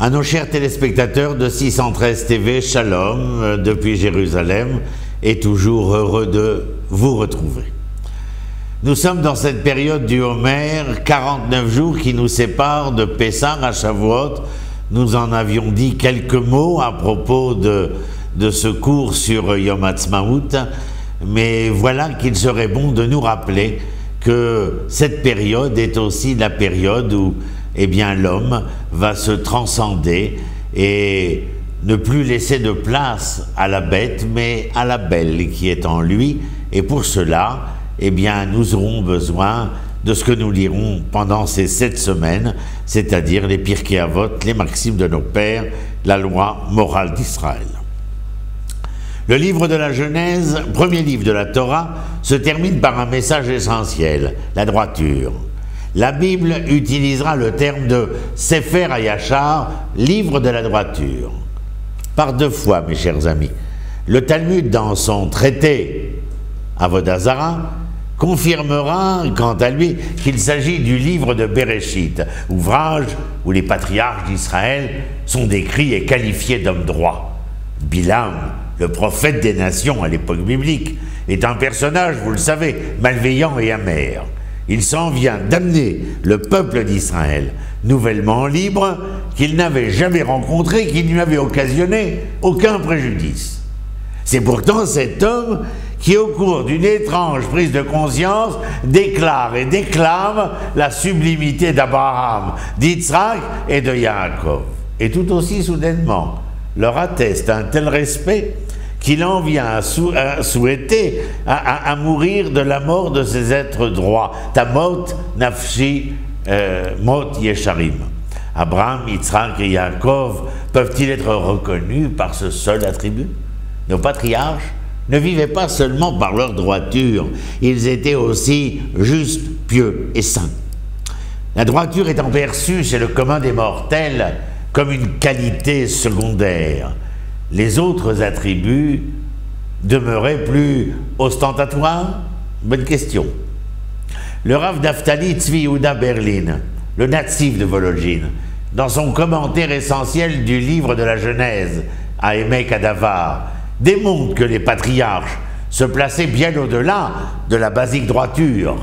À nos chers téléspectateurs de 613 TV, Shalom, depuis Jérusalem, et toujours heureux de vous retrouver. Nous sommes dans cette période du Homer, 49 jours qui nous séparent de Pessah à Shavuot. Nous en avions dit quelques mots à propos de ce cours sur Yom Ha'atzmaut, mais voilà qu'il serait bon de nous rappeler que cette période est aussi la période où l'homme va se transcender et ne plus laisser de place à la bête, mais à la belle qui est en lui. Et pour cela, nous aurons besoin de ce que nous lirons pendant ces 7 semaines, c'est-à-dire les Pirkei Avot, les maximes de nos pères, la loi morale d'Israël. Le livre de la Genèse, premier livre de la Torah, se termine par un message essentiel, la droiture. La Bible utilisera le terme de Sefer HaYashar, livre de la droiture. Par 2 fois, mes chers amis. Le Talmud, dans son traité Avodah Zarah, confirmera, quant à lui, qu'il s'agit du livre de Bereshit, ouvrage où les patriarches d'Israël sont décrits et qualifiés d'hommes droits. Bilam, le prophète des nations à l'époque biblique, est un personnage, vous le savez, malveillant et amer. Il s'en vient d'amener le peuple d'Israël nouvellement libre, qu'il n'avait jamais rencontré, qui ne lui avait occasionné aucun préjudice. C'est pourtant cet homme qui, au cours d'une étrange prise de conscience, déclare et déclame la sublimité d'Abraham, d'Yitzhak et de Yaakov. Et tout aussi soudainement, leur atteste un tel respect qu'il en vient à souhaiter à mourir de la mort de ces êtres droits. Tamot, Nafshi, Mot Yesharim. Abraham, Yitzhak et Yaakov peuvent-ils être reconnus par ce seul attribut? Nos patriarches ne vivaient pas seulement par leur droiture, ils étaient aussi justes, pieux et saints. La droiture étant perçue chez le commun des mortels comme une qualité secondaire, les autres attributs demeuraient plus ostentatoires? Bonne question. Le Rav Naftali Tzvi Yehuda Berlin, le natif de Vologine, dans son commentaire essentiel du livre de la Genèse, à Emek Hadavar, démontre que les patriarches se plaçaient bien au-delà de la basique droiture.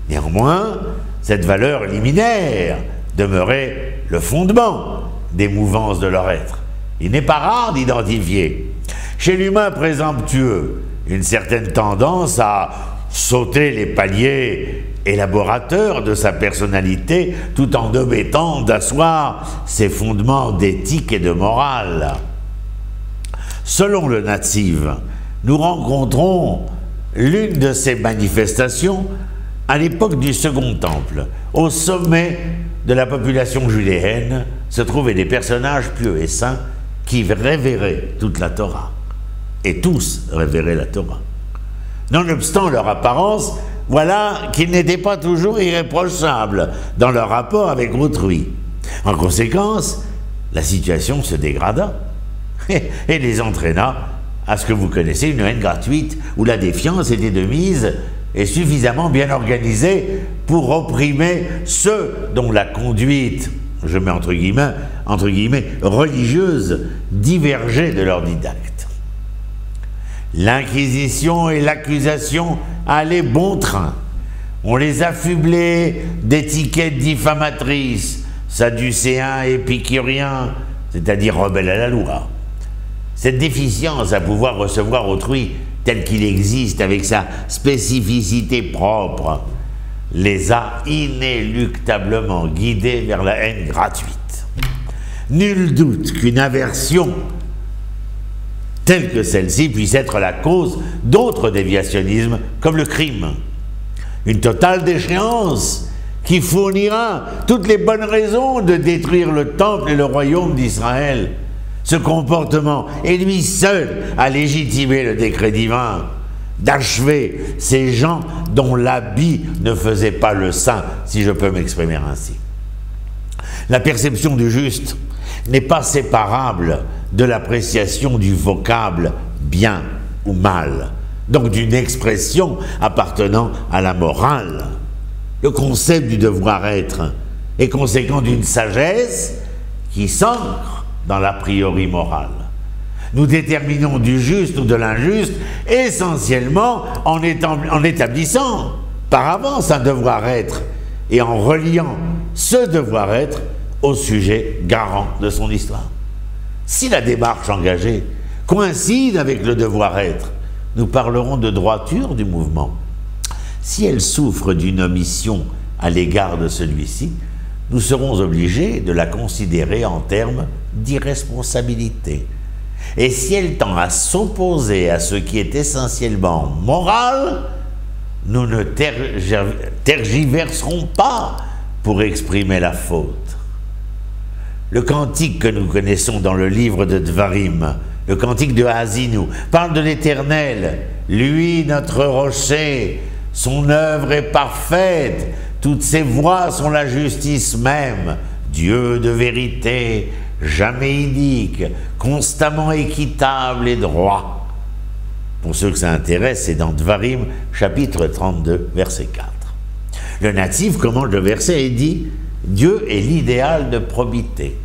Néanmoins, cette valeur liminaire demeurait le fondement des mouvances de leur être. Il n'est pas rare d'identifier chez l'humain présomptueux une certaine tendance à sauter les paliers élaborateurs de sa personnalité tout en omettant d'asseoir ses fondements d'éthique et de morale. Selon le natif, nous rencontrons l'une de ces manifestations à l'époque du Second Temple. Au sommet de la population judéenne se trouvaient des personnages pieux et saints qui révéraient toute la Torah. Et tous révéraient la Torah. Nonobstant leur apparence, voilà qu'ils n'étaient pas toujours irréprochables dans leur rapport avec autrui. En conséquence, la situation se dégrada et les entraîna à ce que vous connaissez, une haine gratuite où la défiance était de mise et suffisamment bien organisée pour opprimer ceux dont la conduite, je mets entre guillemets, religieuse, divergeait de leur didacte. L'inquisition et l'accusation allaient bon train. On les affublait d'étiquettes diffamatrices, sadducéens et épicuriens, c'est-à-dire rebelles à la loi. Cette déficience à pouvoir recevoir autrui tel qu'il existe avec sa spécificité propre les a inéluctablement guidés vers la haine gratuite. Nul doute qu'une aversion telle que celle-ci puisse être la cause d'autres déviationnismes comme le crime. Une totale déchéance qui fournira toutes les bonnes raisons de détruire le temple et le royaume d'Israël. Ce comportement est lui seul à légitimer le décret divin d'achever ces gens dont l'habit ne faisait pas le saint, si je peux m'exprimer ainsi. La perception du juste n'est pas séparable de l'appréciation du vocable bien ou mal, donc d'une expression appartenant à la morale. Le concept du devoir-être est conséquent d'une sagesse qui s'ancre dans l'a priori moral. Nous déterminons du juste ou de l'injuste essentiellement en établissant par avance un devoir-être et en reliant ce devoir-être au sujet garant de son histoire. Si la démarche engagée coïncide avec le devoir-être, nous parlerons de droiture du mouvement. Si elle souffre d'une omission à l'égard de celui-ci, nous serons obligés de la considérer en termes d'irresponsabilité. Et si elle tend à s'opposer à ce qui est essentiellement moral, nous ne tergiverserons pas pour exprimer la faute. Le cantique que nous connaissons dans le livre de Dvarim, le cantique de Haazinu, parle de l'Éternel, lui notre rocher, son œuvre est parfaite, toutes ses voies sont la justice même, Dieu de vérité, jamais inique, constamment équitable et droit. Pour ceux que ça intéresse, c'est dans Dvarim, chapitre 32, verset 4. Le natif commente le verset et dit « Dieu est l'idéal de probité ».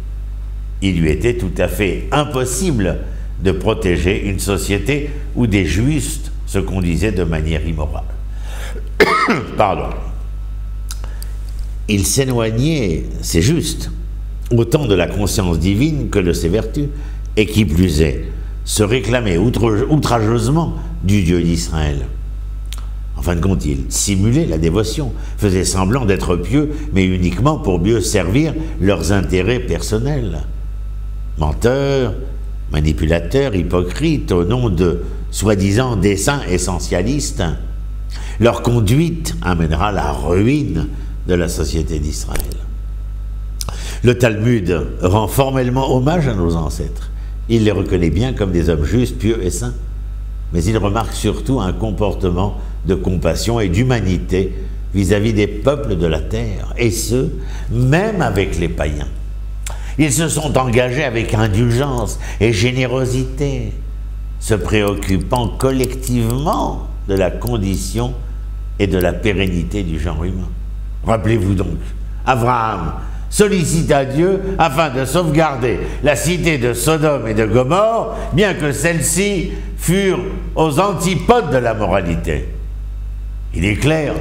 Il lui était tout à fait impossible de protéger une société où des justes se conduisaient de manière immorale. Pardon. Il s'éloignait, c'est juste, autant de la conscience divine que de ses vertus, et qui plus est, se réclamait outrageusement du Dieu d'Israël. En fin de compte, il simulait la dévotion, faisait semblant d'être pieux, mais uniquement pour mieux servir leurs intérêts personnels. Menteurs, manipulateurs, hypocrites, au nom de soi-disant desseins essentialistes, leur conduite amènera la ruine de la société d'Israël. Le Talmud rend formellement hommage à nos ancêtres. Il les reconnaît bien comme des hommes justes, pieux et saints, mais il remarque surtout un comportement de compassion et d'humanité vis-à-vis des peuples de la terre, et ce, même avec les païens. Ils se sont engagés avec indulgence et générosité, se préoccupant collectivement de la condition et de la pérennité du genre humain. Rappelez-vous donc, Abraham sollicita Dieu afin de sauvegarder la cité de Sodome et de Gomorrhe, bien que celles-ci furent aux antipodes de la moralité. Il est clair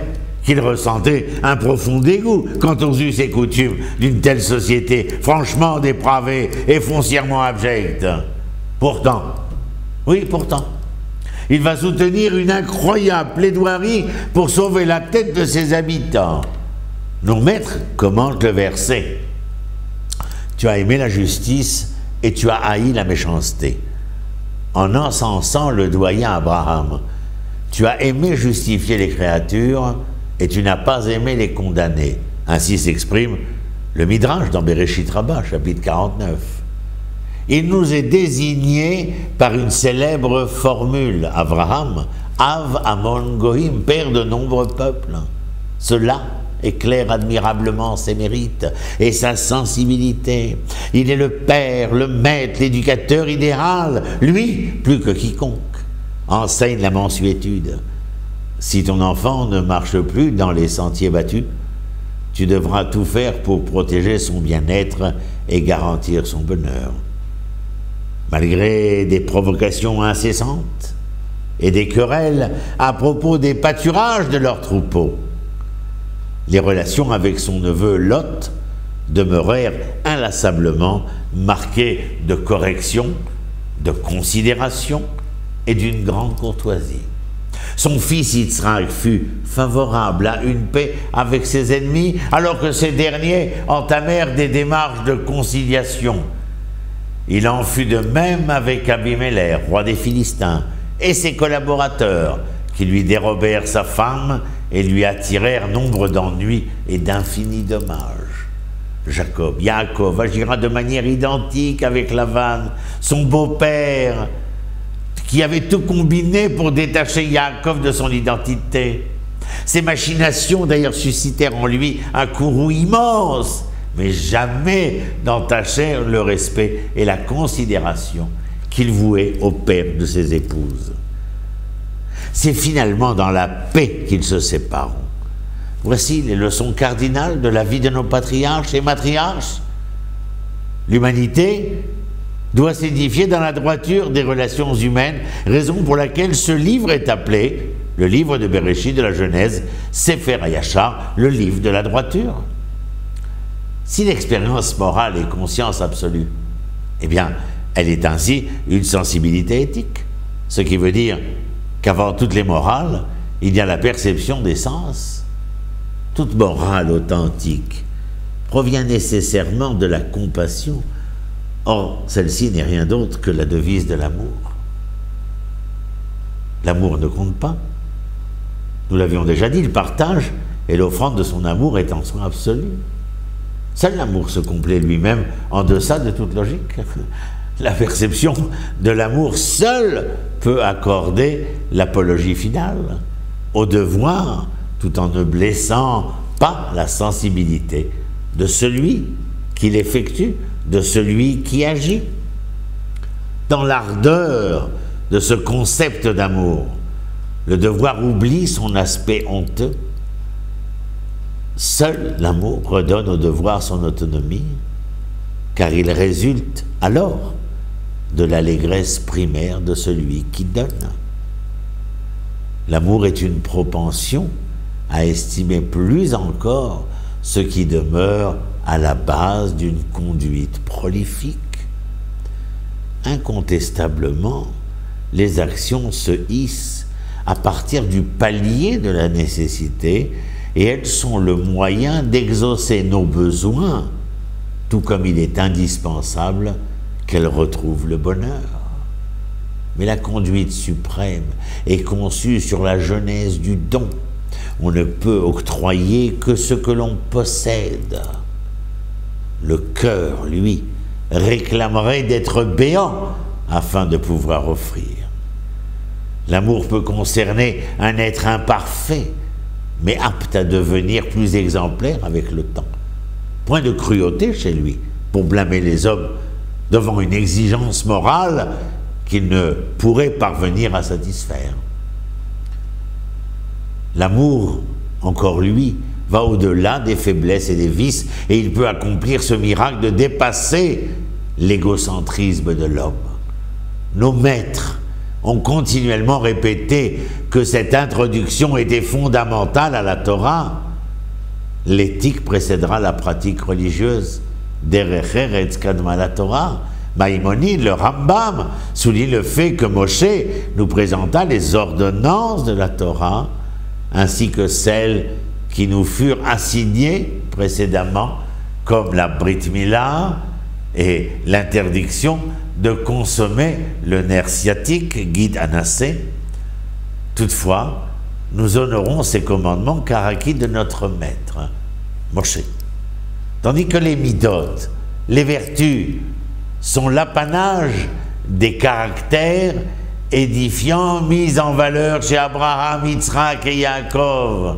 qu'il ressentait un profond dégoût quant aux us et coutumes d'une telle société franchement dépravée et foncièrement abjecte. Pourtant, oui, pourtant, il va soutenir une incroyable plaidoirie pour sauver la tête de ses habitants. Nos maîtres commentent le verset. Tu as aimé la justice et tu as haï la méchanceté. En encensant le doyen Abraham, tu as aimé justifier les créatures et tu n'as pas aimé les condamner. Ainsi s'exprime le Midrash dans Bereshit Rabbah, chapitre 49. Il nous est désigné par une célèbre formule, Abraham, Av Amon Goïm, père de nombreux peuples. Cela éclaire admirablement ses mérites et sa sensibilité. Il est le père, le maître, l'éducateur idéal. Lui, plus que quiconque, enseigne la mansuétude. Si ton enfant ne marche plus dans les sentiers battus, tu devras tout faire pour protéger son bien-être et garantir son bonheur. Malgré des provocations incessantes et des querelles à propos des pâturages de leurs troupeaux, les relations avec son neveu Lot demeurèrent inlassablement marquées de correction, de considération et d'une grande courtoisie. Son fils Yitzhak fut favorable à une paix avec ses ennemis, alors que ces derniers entamèrent des démarches de conciliation. Il en fut de même avec Abimelech, roi des Philistins, et ses collaborateurs, qui lui dérobèrent sa femme et lui attirèrent nombre d'ennuis et d'infinis dommages. Yaakov agira de manière identique avec Lavan, son beau-père, qui avait tout combiné pour détacher Yaakov de son identité. Ces machinations d'ailleurs suscitèrent en lui un courroux immense, mais jamais n'entachèrent le respect et la considération qu'il vouait au père de ses épouses. C'est finalement dans la paix qu'ils se séparent. Voici les leçons cardinales de la vie de nos patriarches et matriarches. L'humanité doit s'édifier dans la droiture des relations humaines, raison pour laquelle ce livre est appelé, le livre de Bereshit, de la Genèse, Sefer HaYashar, le livre de la droiture. Si l'expérience morale est conscience absolue, eh bien, elle est ainsi une sensibilité éthique. Ce qui veut dire qu'avant toutes les morales, il y a la perception des sens. Toute morale authentique provient nécessairement de la compassion. Or, celle-ci n'est rien d'autre que la devise de l'amour. L'amour ne compte pas. Nous l'avions déjà dit, le partage et l'offrande de son amour est en soi absolu. Seul l'amour se complaît lui-même en deçà de toute logique. La perception de l'amour seule peut accorder l'apologie finale au devoir, tout en ne blessant pas la sensibilité de celui qui l'effectue, de celui qui agit. Dans l'ardeur de ce concept d'amour, le devoir oublie son aspect honteux. Seul l'amour redonne au devoir son autonomie, car il résulte alors de l'allégresse primaire de celui qui donne. L'amour est une propension à estimer plus encore ce qui demeure à la base d'une conduite prolifique. Incontestablement, les actions se hissent à partir du palier de la nécessité et elles sont le moyen d'exaucer nos besoins, tout comme il est indispensable qu'elles retrouvent le bonheur. Mais la conduite suprême est conçue sur la genèse du don. On ne peut octroyer que ce que l'on possède. Le cœur, lui, réclamerait d'être béant afin de pouvoir offrir. L'amour peut concerner un être imparfait, mais apte à devenir plus exemplaire avec le temps. Point de cruauté chez lui pour blâmer les hommes devant une exigence morale qu'il ne pourrait parvenir à satisfaire. L'amour, encore lui, va au-delà des faiblesses et des vices, et il peut accomplir ce miracle de dépasser l'égocentrisme de l'homme. Nos maîtres ont continuellement répété que cette introduction était fondamentale à la Torah. L'éthique précédera la pratique religieuse. Derech Eretz kadma la Torah. Maïmonide, le Rambam, souligne le fait que Moshe nous présenta les ordonnances de la Torah, ainsi que celles qui nous furent assignées précédemment, comme la Brit Mila et l'interdiction de consommer le nerf sciatique, guide anassé. Toutefois, nous honorons ces commandements car acquis de notre maître, Moshe. Tandis que les midot, les vertus, sont l'apanage des caractères édifiants mis en valeur chez Abraham, Yitzhak et Yaakov.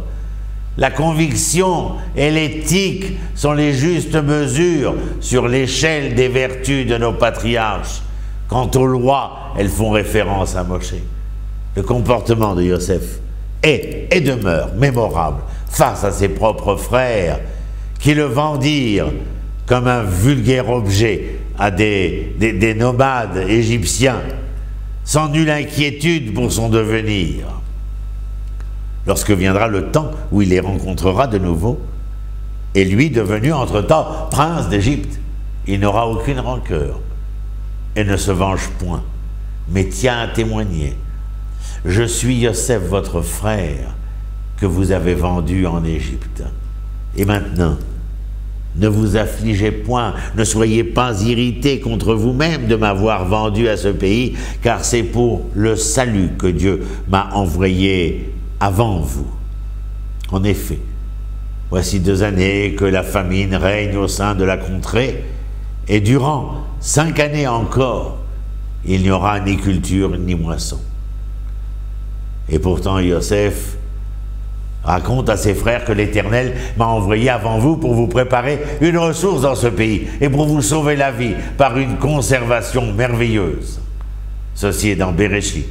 La conviction et l'éthique sont les justes mesures sur l'échelle des vertus de nos patriarches. Quant aux lois, elles font référence à Moshe. Le comportement de Yosef est et demeure mémorable face à ses propres frères qui le vendirent comme un vulgaire objet à des nomades égyptiens, sans nulle inquiétude pour son devenir. Lorsque viendra le temps où il les rencontrera de nouveau, et lui devenu entre-temps prince d'Égypte, il n'aura aucune rancœur et ne se venge point, mais tient à témoigner: je suis Yosef, votre frère, que vous avez vendu en Égypte. Et maintenant, ne vous affligez point, ne soyez pas irrités contre vous-même de m'avoir vendu à ce pays, car c'est pour le salut que Dieu m'a envoyé avant vous. En effet, voici 2 années que la famine règne au sein de la contrée, et durant 5 années encore, il n'y aura ni culture ni moisson. Et pourtant Yosef raconte à ses frères que l'Éternel m'a envoyé avant vous pour vous préparer une ressource dans ce pays et pour vous sauver la vie par une conservation merveilleuse. Ceci est dans Bereshit.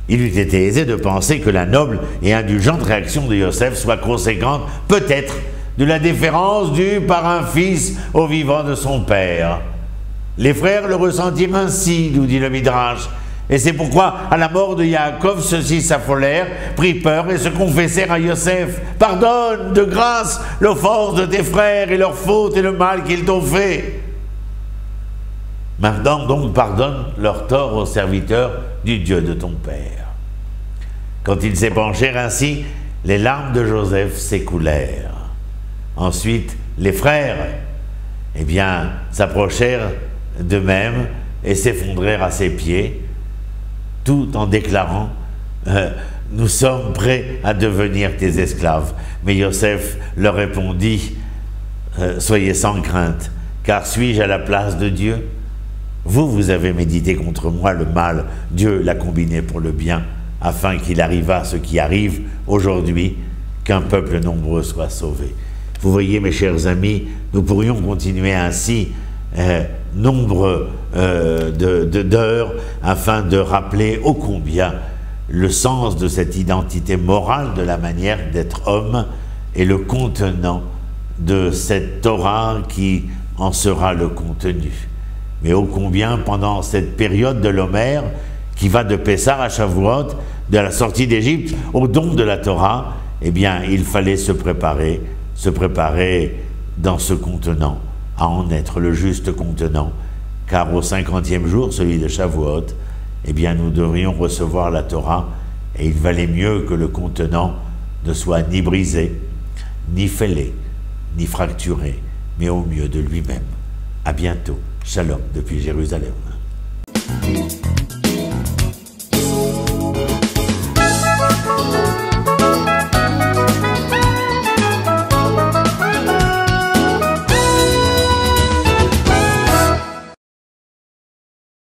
Il eût été aisé de penser que la noble et indulgente réaction de Yosef soit conséquente, peut-être, de la déférence due par un fils au vivant de son père. Les frères le ressentirent ainsi, nous dit le Midrash, et c'est pourquoi, à la mort de Yaakov, ceux-ci s'affolèrent, prirent peur et se confessèrent à Yosef. « Pardonne de grâce l'offense de tes frères et leur faute et le mal qu'ils t'ont fait. » Maintenant donc pardonne leur tort aux serviteurs du Dieu de ton père. Quand ils s'épanchèrent ainsi, les larmes de Joseph s'écoulèrent. Ensuite, les frères, s'approchèrent d'eux-mêmes et s'effondrèrent à ses pieds, tout en déclarant « Nous sommes prêts à devenir tes esclaves. » Mais Yosef leur répondit « Soyez sans crainte, car suis-je à la place de Dieu? Vous avez médité contre moi le mal, Dieu l'a combiné pour le bien, afin qu'il arrivât ce qui arrive aujourd'hui, qu'un peuple nombreux soit sauvé. » Vous voyez, mes chers amis, nous pourrions continuer ainsi nombre d'heures afin de rappeler ô combien le sens de cette identité morale de la manière d'être homme et le contenant de cette Torah qui en sera le contenu. Mais ô combien pendant cette période de l'Homère qui va de Pessah à Shavuot, de la sortie d'Égypte au don de la Torah, il fallait se préparer dans ce contenant, à en être le juste contenant, car au 50e jour, celui de Shavuot, nous devrions recevoir la Torah, et il valait mieux que le contenant ne soit ni brisé, ni fêlé, ni fracturé, mais au mieux de lui-même. À bientôt. Shalom depuis Jérusalem.